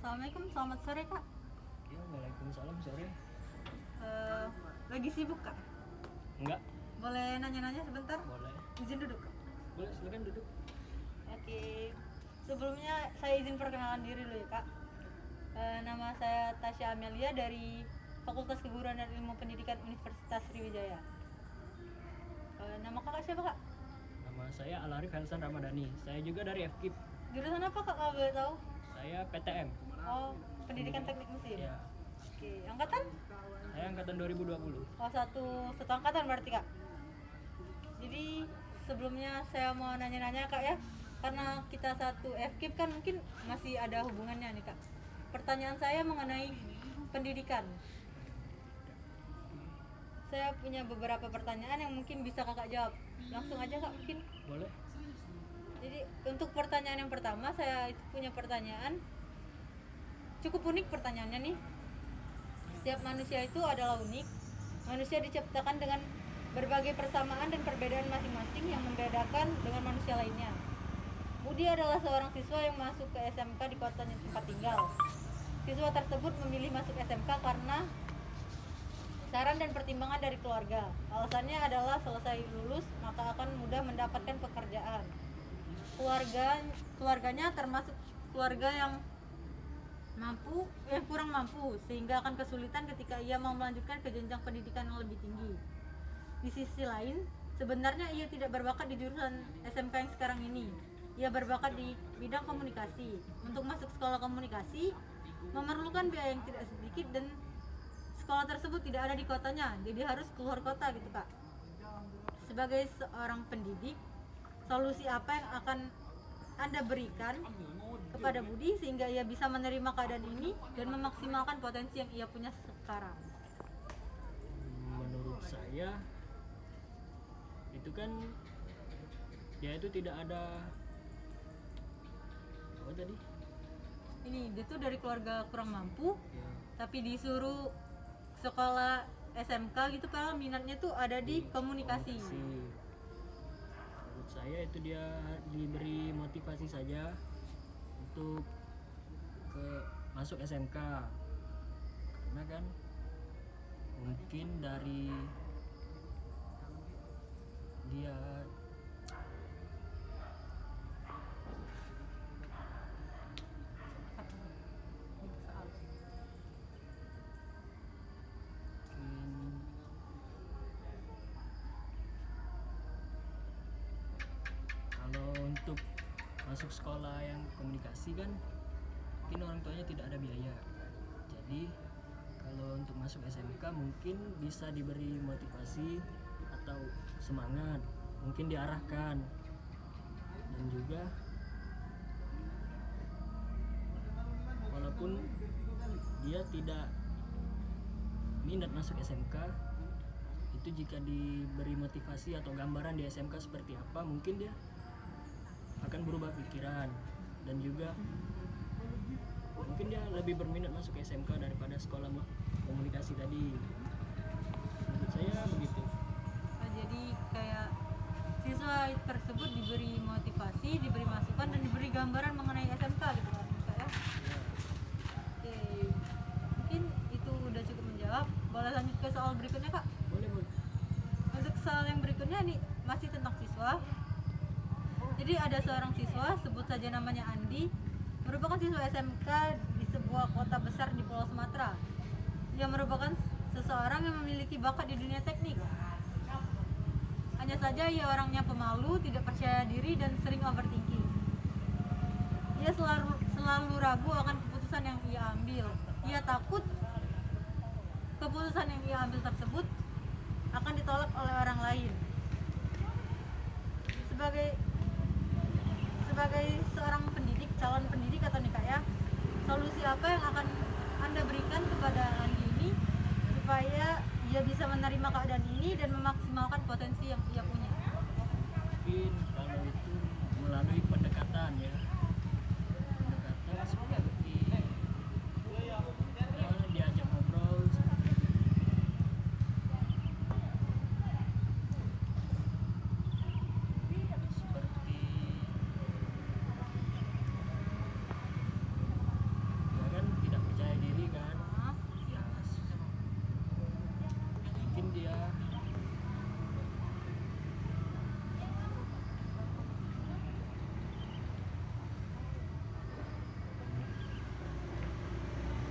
Assalamualaikum, selamat sore Kak. Ya, waalaikumsalam, sore. Lagi sibuk Kak? Enggak, Boleh nanya-nanya sebentar? boleh. Izin duduk Kak. Boleh, silakan duduk. Oke, sebelumnya saya izin perkenalan diri dulu ya Kak. Nama saya Tasya Amelia dari Fakultas Keguruan dan Ilmu Pendidikan Universitas Sriwijaya. Nama kakak siapa Kak? Nama saya Alarif Helsan Ramadhani. Saya juga dari FKIP. Jurusan apa Kak kalau boleh tahu? Saya PTM. Oh, Pendidikan Teknik Mesin. Ya, Oke, angkatan? saya angkatan 2020. Oh, satu angkatan berarti Kak. Jadi sebelumnya saya mau nanya-nanya Kak ya, karena kita satu FKIP kan mungkin masih ada hubungannya nih Kak. Pertanyaan saya mengenai pendidikan. Saya punya beberapa pertanyaan yang mungkin bisa Kakak jawab. Langsung aja Kak mungkin. Boleh? Jadi untuk pertanyaan yang pertama, saya punya pertanyaan cukup unik pertanyaannya nih. Setiap manusia itu adalah unik. Manusia diciptakan dengan berbagai persamaan dan perbedaan masing-masing yang membedakan dengan manusia lainnya. Budi adalah seorang siswa yang masuk ke SMK di kotanya tempat tinggal. Siswa tersebut memilih masuk SMK karena saran dan pertimbangan dari keluarga. Alasannya adalah selesai lulus maka akan mudah mendapatkan pekerjaan. Keluarganya termasuk keluarga yang kurang mampu, sehingga akan kesulitan ketika ia mau melanjutkan ke jenjang pendidikan yang lebih tinggi. Di sisi lain, sebenarnya ia tidak berbakat di jurusan SMK yang sekarang ini. Ia berbakat di bidang komunikasi. Untuk masuk sekolah komunikasi memerlukan biaya yang tidak sedikit dan sekolah tersebut tidak ada di kotanya, jadi harus keluar kota gitu Kak. Sebagai seorang pendidik, solusi apa yang akan Anda berikan kepada Budi sehingga ia bisa menerima keadaan ini dan memaksimalkan potensi yang ia punya sekarang? Menurut saya itu kan dia itu tidak ada apa tadi? Ini dia tuh dari keluarga kurang mampu, Ya, tapi disuruh sekolah SMK gitu, padahal minatnya tuh ada di komunikasi. Menurut saya itu dia diberi motivasi saja untuk masuk SMK, karena kan mungkin dari dia mungkin kalau untuk masuk sekolah yang komunikasi kan mungkin orang tuanya tidak ada biaya. Jadi kalau untuk masuk SMK mungkin bisa diberi motivasi atau semangat, mungkin diarahkan, dan juga walaupun dia tidak minat masuk SMK, itu jika diberi motivasi atau gambaran di SMK seperti apa, mungkin dia akan berubah pikiran, dan juga mungkin dia lebih berminat masuk SMK daripada sekolah komunikasi tadi. Menurut saya begitu. Jadi kayak siswa tersebut diberi motivasi, diberi masukan dan diberi gambaran mengenai SMK gitu kan Kak ya. Oke, mungkin itu udah cukup menjawab. Boleh lanjut ke soal berikutnya Kak? Boleh. Untuk soal yang berikutnya nih masih tentang siswa. Jadi ada seorang siswa, sebut saja namanya Andi, merupakan siswa SMK di sebuah kota besar di Pulau Sumatera. Ia merupakan seseorang yang memiliki bakat di dunia teknik. Hanya saja ia orangnya pemalu, tidak percaya diri dan sering overthinking. Ia selalu ragu akan keputusan yang ia ambil. Ia takut keputusan yang ia ambil tersebut akan ditolak oleh orang lain. Sebagai seorang pendidik, calon pendidik atau nih Kak ya, solusi apa yang akan Anda berikan kepada Andi ini supaya ia bisa menerima keadaan ini dan memaksimalkan potensi yang ia punya? Mungkin kalau itu melalui pendekatan ya, pendekatan seperti diajak ngobrol seperti ya kan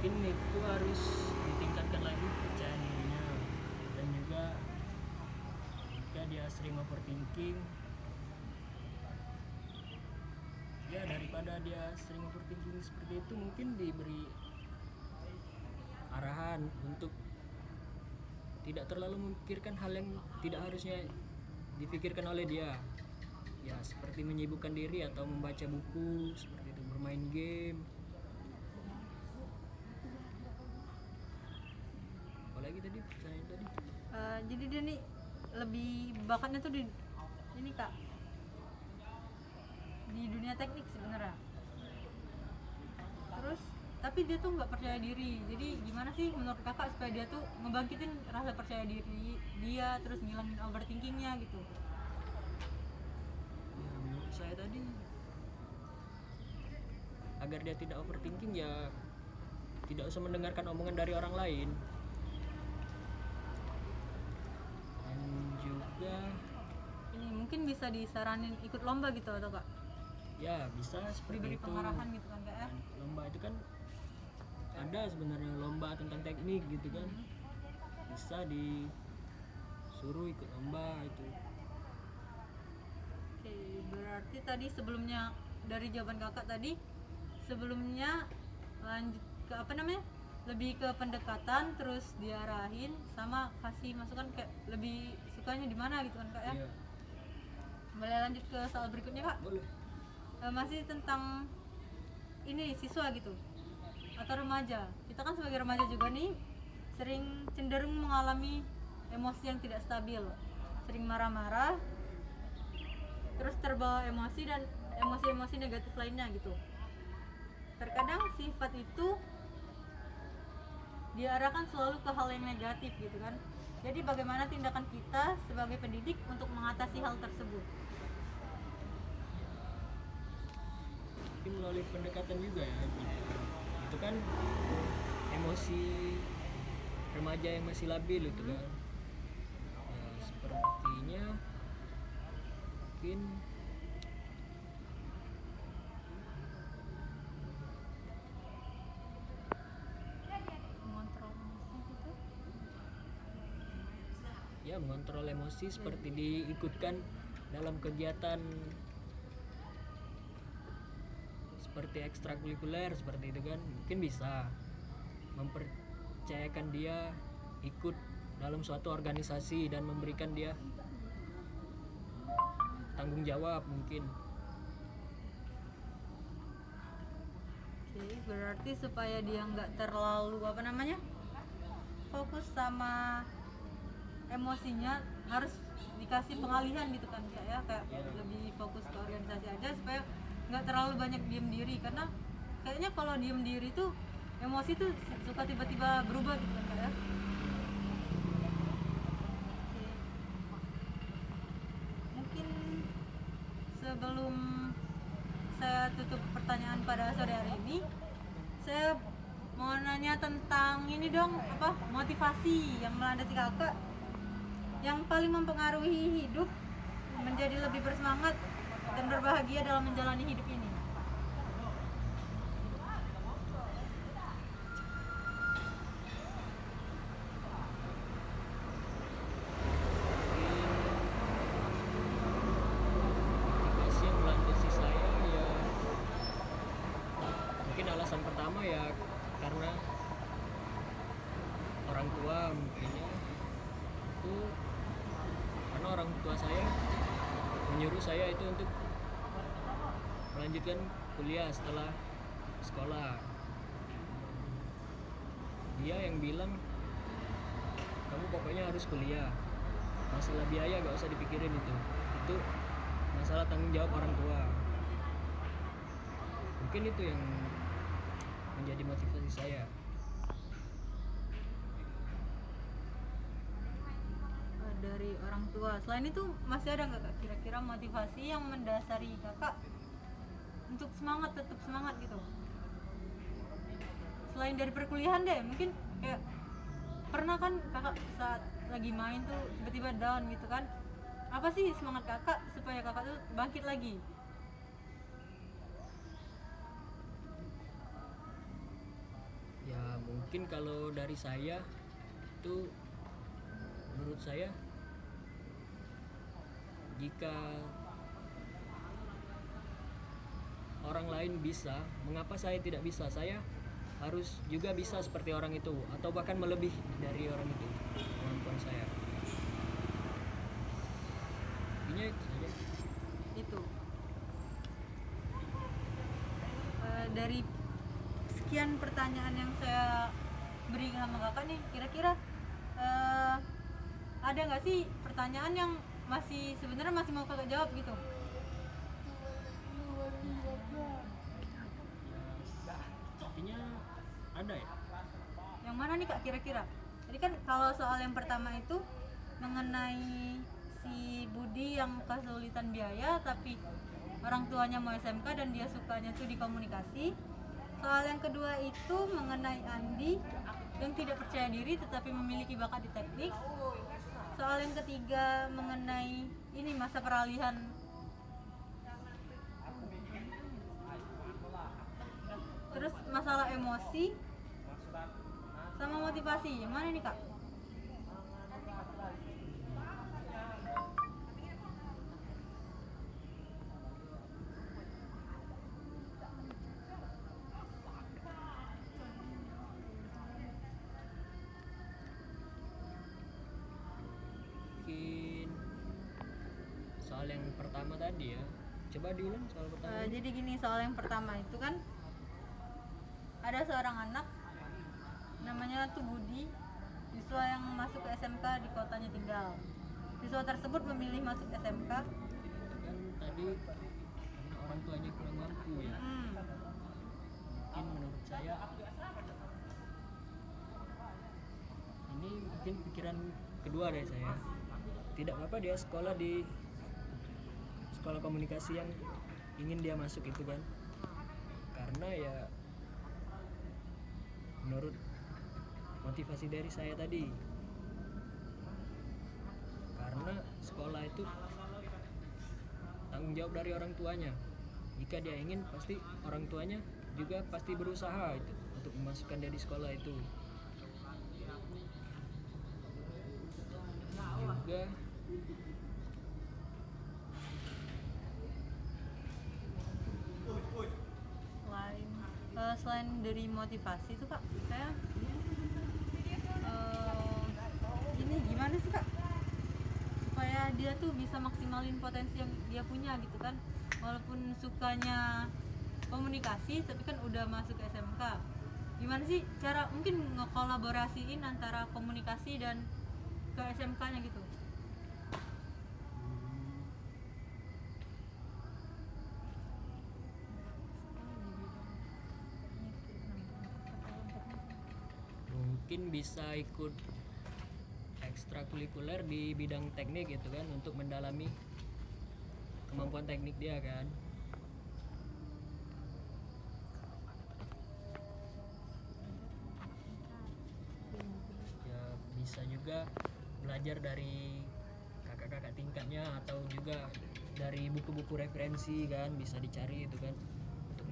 mungkin itu harus ditingkatkan lagi kepercayaan dirinya, dan juga jika dia sering overthinking, ya daripada dia sering overthinking seperti itu, mungkin diberi arahan untuk tidak terlalu memikirkan hal yang tidak harusnya dipikirkan oleh dia, ya seperti menyibukkan diri atau membaca buku seperti itu, bermain game. Apalagi tadi pertanyaan tadi? Jadi dia nih lebih bakatnya tuh di ini kak, di dunia teknik sebenarnya. Terus tapi dia tuh nggak percaya diri. Jadi gimana sih menurut kakak supaya dia tuh ngebangkitin rasa percaya diri dia, terus ngilangin overthinkingnya gitu? Ya, menurut saya tadi, agar dia tidak overthinking, ya tidak usah mendengarkan omongan dari orang lain. Dan juga Ini mungkin bisa disaranin ikut lomba gitu atau kak? ya bisa seperti Diberi itu. pengarahan gitu kan kak ya? Dan lomba itu kan ada sebenarnya lomba tentang teknik gitu kan, bisa disuruh ikut lomba itu. Oke, berarti tadi sebelumnya dari jawaban kakak tadi, sebelumnya lanjut ke apa namanya, lebih ke pendekatan, terus diarahin sama kasih masukan kayak lebih sukanya di mana gitu kan kak ya? Iya, Boleh lanjut ke soal berikutnya kak? boleh. Masih tentang ini siswa gitu atau remaja. Kita kan sebagai remaja juga nih sering cenderung mengalami emosi yang tidak stabil, sering marah-marah, terus terbawa emosi dan emosi-emosi negatif lainnya gitu. Terkadang sifat itu diarahkan selalu ke hal yang negatif gitu kan. Jadi bagaimana tindakan kita sebagai pendidik untuk mengatasi hal tersebut? Tapi melalui pendekatan juga ya, itu kan emosi remaja yang masih labil itu kan, ya sepertinya mungkin Mengontrol emosi gitu. ya mengontrol emosi seperti diikutkan dalam kegiatan seperti ekstrakurikuler seperti itu kan, mungkin bisa mempercayakan dia ikut dalam suatu organisasi dan memberikan dia tanggung jawab mungkin. Oke, berarti supaya dia nggak terlalu apa namanya fokus sama emosinya, harus dikasih pengalihan gitu kan Kak, ya kayak lebih fokus ke organisasi aja supaya nggak terlalu banyak diem diri, karena kayaknya kalau diem diri tuh emosi tuh suka tiba-tiba berubah gitu kan Kak, ya. Oke. Mungkin sebelum saya tutup pertanyaan pada sore hari ini, saya mau nanya tentang ini dong, apa motivasi yang melandasi kakak yang paling mempengaruhi hidup menjadi lebih bersemangat dan berbahagia dalam menjalani hidup ini. Motivasi yang melandasi saya ya, mungkin alasan pertama ya karena orang tua, mungkinnya itu karena orang tua saya menyuruh saya itu untuk melanjutkan kuliah setelah sekolah. Dia yang bilang, kamu pokoknya harus kuliah, masalah biaya gak usah dipikirin, itu masalah tanggung jawab orang tua. Mungkin itu yang menjadi motivasi saya. Dari orang tua, selain itu masih ada nggak Kak, kira-kira motivasi yang mendasari kakak untuk semangat, tetap semangat gitu, selain dari perkuliahan deh, mungkin kayak pernah kan kakak saat lagi main tuh tiba-tiba down gitu kan, apa sih semangat kakak supaya kakak tuh bangkit lagi? Ya Mungkin kalau dari saya itu, menurut saya jika orang lain bisa, mengapa saya tidak bisa? Saya harus juga bisa seperti orang itu, atau bahkan melebih dari orang itu kemampuan saya. Intinya itu saja. Itu dari sekian pertanyaan yang saya beri sama kakak nih, kira-kira ada nggak sih pertanyaan yang masih sebenarnya masih mau kakak jawab gitu? Artinya ada ya. Yang mana nih kak kira-kira? Jadi kan kalau soal yang pertama itu mengenai si Budi yang kesulitan biaya tapi orang tuanya mau SMK dan dia sukanya tuh di komunikasi. Soal yang kedua itu mengenai Andi yang tidak percaya diri tetapi memiliki bakat di teknik. Soal yang ketiga mengenai ini masa peralihan terus masalah emosi sama motivasi. Yang mana nih kak? Mungkin soal yang pertama tadi ya, coba diulang soal pertama. Jadi gini, soal yang pertama itu kan ada seorang anak namanya tuh Budi, siswa yang masuk ke SMK di kotanya tinggal. Siswa tersebut memilih masuk SMK. Kan tadi karena orang tuanya kurang mampu ya. Mungkin menurut saya ini mungkin pikiran kedua dari saya, tidak apa-apa dia sekolah di sekolah komunikasi yang ingin dia masuk itu kan, karena ya menurut motivasi dari saya tadi, karena sekolah itu tanggung jawab dari orang tuanya. Jika dia ingin, pasti orang tuanya juga pasti berusaha itu untuk memasukkan dia di sekolah itu. Juga Selain dari motivasi itu kak, saya ini gimana sih kak supaya dia tuh bisa maksimalin potensi yang dia punya gitu kan, walaupun sukanya komunikasi tapi kan udah masuk ke SMK. Gimana sih cara mungkin ngekolaborasiin antara komunikasi dan ke SMK-nya gitu? mungkin bisa ikut ekstrakurikuler di bidang teknik gitu kan, untuk mendalami kemampuan teknik dia kan. Ya bisa juga belajar dari kakak-kakak tingkatnya atau juga dari buku-buku referensi kan, bisa dicari itu kan untuk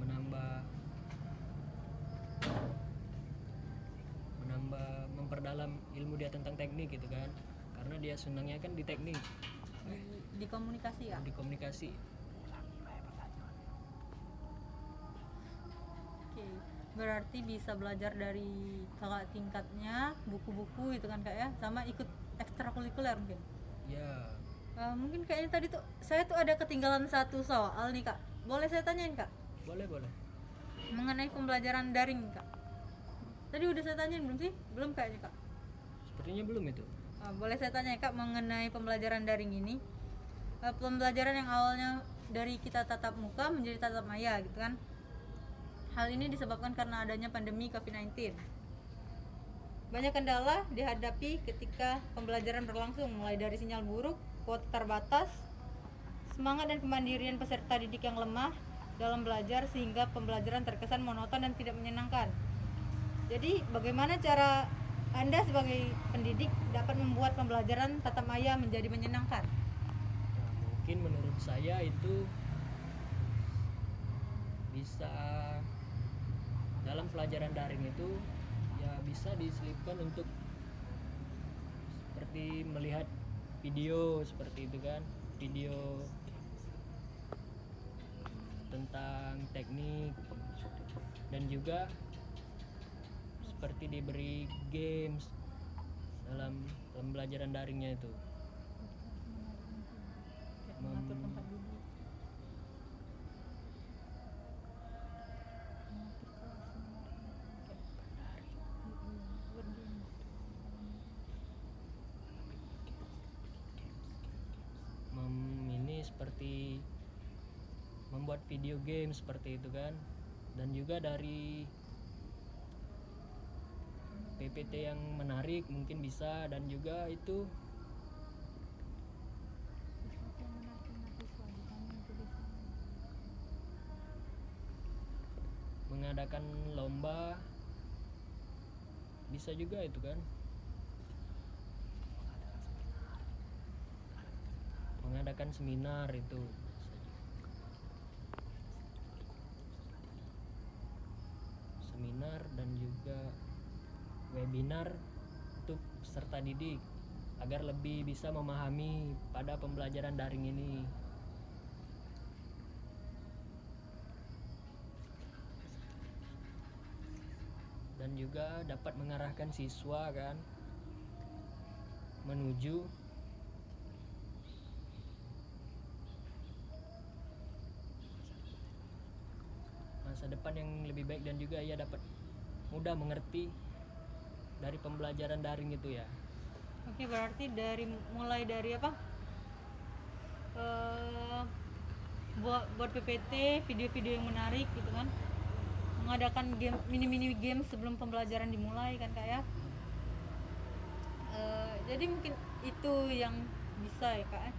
memperdalam ilmu dia tentang teknik gitu kan, karena dia senangnya kan di teknik, Di komunikasi ya? di komunikasi. Oke, berarti bisa belajar dari kakak tingkatnya, buku-buku gitu kan kak ya, sama ikut ekstrakurikuler mungkin. Ya, Mungkin kayaknya tadi tuh saya tuh ada ketinggalan satu soal nih kak, boleh saya tanyain kak? boleh Mengenai pembelajaran daring kak, tadi udah saya tanyain belum sih? Belum kayaknya kak. sepertinya belum itu. Boleh saya tanya kak mengenai pembelajaran daring ini, pembelajaran yang awalnya dari kita tatap muka menjadi tatap maya gitu kan. Hal ini disebabkan karena adanya pandemi COVID-19. Banyak kendala dihadapi ketika pembelajaran berlangsung, mulai dari sinyal buruk, kuota terbatas, semangat dan kemandirian peserta didik yang lemah dalam belajar sehingga pembelajaran terkesan monoton dan tidak menyenangkan. Jadi bagaimana cara Anda sebagai pendidik dapat membuat pembelajaran tatap maya menjadi menyenangkan? Nah, mungkin menurut saya itu bisa dalam pelajaran daring itu ya bisa diselipkan untuk seperti melihat video seperti itu kan, video tentang teknik, dan juga seperti diberi games dalam pembelajaran daringnya itu. Mengatur tempat duduk. Ini seperti membuat video game seperti itu kan, dan juga dari PPT yang menarik mungkin bisa, dan juga itu mengadakan lomba bisa juga itu kan, mengadakan seminar itu seminar dan juga webinar untuk peserta didik agar lebih bisa memahami pada pembelajaran daring ini. Dan juga dapat mengarahkan siswa kan menuju masa depan yang lebih baik, dan juga ia dapat mudah mengerti dari pembelajaran daring itu ya. Oke, berarti mulai dari apa? Buat PPT, video-video yang menarik gitu kan. Mengadakan game, mini-mini game sebelum pembelajaran dimulai kan Kak ya. Jadi mungkin itu yang bisa ya Kak.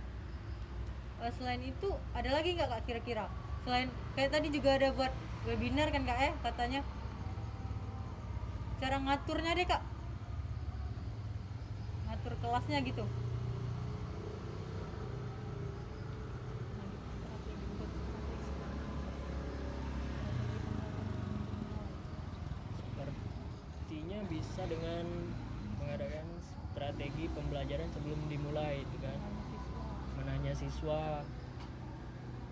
Selain itu ada lagi nggak Kak kira-kira? Selain kayak tadi juga ada buat webinar kan Kak ya katanya. Cara ngaturnya deh Kak. Ngatur kelasnya gitu. Sepertinya bisa dengan mengadakan strategi pembelajaran sebelum dimulai itu kan, menanya siswa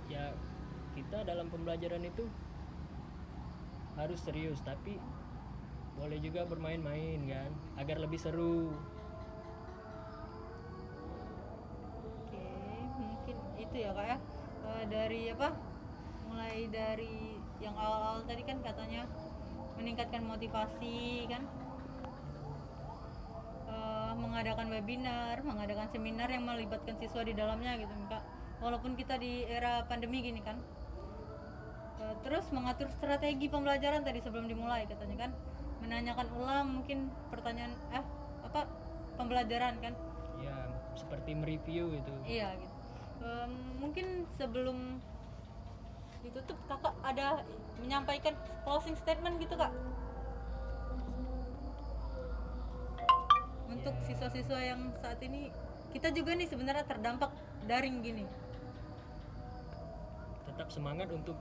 ya. Kita dalam pembelajaran itu harus serius, tapi boleh juga bermain-main kan agar lebih seru. Oke, mungkin itu ya Kak ya. Dari apa? Mulai dari yang awal-awal tadi kan katanya meningkatkan motivasi kan. Mengadakan webinar, mengadakan seminar yang melibatkan siswa di dalamnya gitu Kak. Walaupun kita di era pandemi gini kan. Terus mengatur strategi pembelajaran tadi sebelum dimulai katanya kan, menanyakan ulang mungkin pertanyaan pembelajaran kan Ya seperti mereview itu. iya gitu. Mungkin sebelum ditutup kakak ada menyampaikan closing statement gitu Kak untuk siswa-siswa yang saat ini, kita juga nih sebenarnya terdampak daring gini. Tetap semangat untuk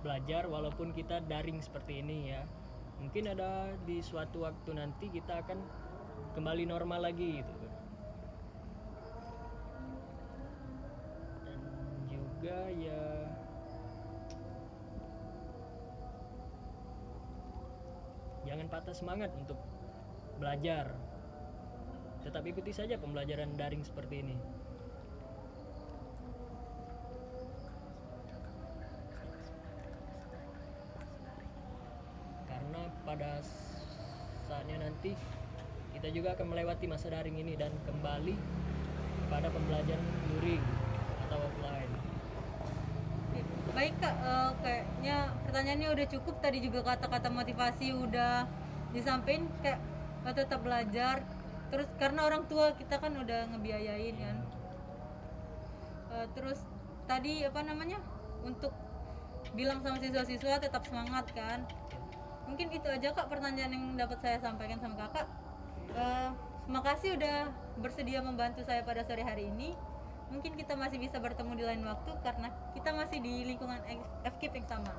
belajar walaupun kita daring seperti ini ya. Mungkin ada di suatu waktu nanti kita akan kembali normal lagi gitu. Dan juga ya jangan patah semangat untuk belajar. Tetap ikuti saja pembelajaran daring seperti ini. Karena pada saatnya nanti kita juga akan melewati masa daring ini dan kembali pada pembelajaran luring atau offline. Baik Kak, kayaknya pertanyaannya udah cukup. Tadi juga kata-kata motivasi udah disampaikan, kayak tetap belajar. Terus karena orang tua kita kan udah ngebiayain kan. Terus tadi untuk bilang sama siswa-siswa tetap semangat kan. Mungkin itu aja Kak pertanyaan yang dapat saya sampaikan sama Kakak. Terima kasih udah bersedia membantu saya pada sore hari ini. Mungkin kita masih bisa bertemu di lain waktu karena kita masih di lingkungan FKIP yang sama.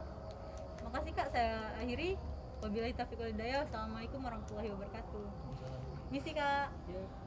Terima kasih Kak, saya akhiri. Wabillahi taufiq wal hidayah. Wassalamualaikum warahmatullahi wabarakatuh. Misi Kak. Ya.